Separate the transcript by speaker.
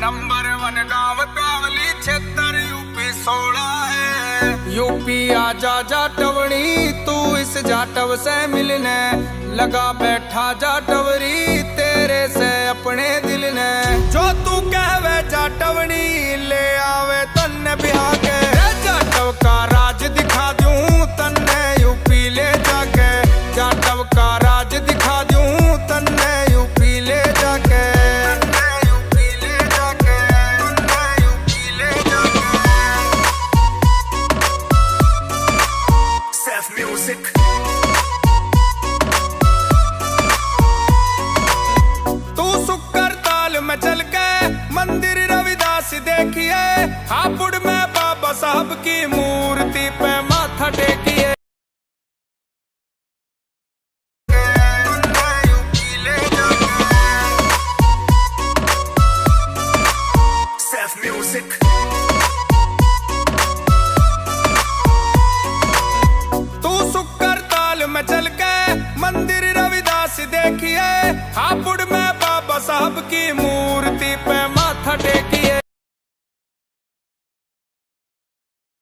Speaker 1: Number 1 गाँव कावली क्षेत्र UP 16 है। यूपी आजा जाटवड़ी तू इस जाटव से मिलने लगा बैठा जाटवरी तेरे से अपने दिल ने। जो तू कहवे जाटवड़ी ले आवे तन्ने बिहा के। जाटव का राज दिखा दूं तन्ने यूपी ले जाके। जाटव का राज दिखा दूं तन्ने यूपी ले जाके। तू सुक्कर ताल में चल के मंदिर रविदास देखिए। हापुड़ में बाबा साहब की मूर्ति पे माथा टेकिए। तू सुक्कर ताल में चल के मंदिर रविदास देखिए। हापुड़ में बाबा साहब की मूर्ति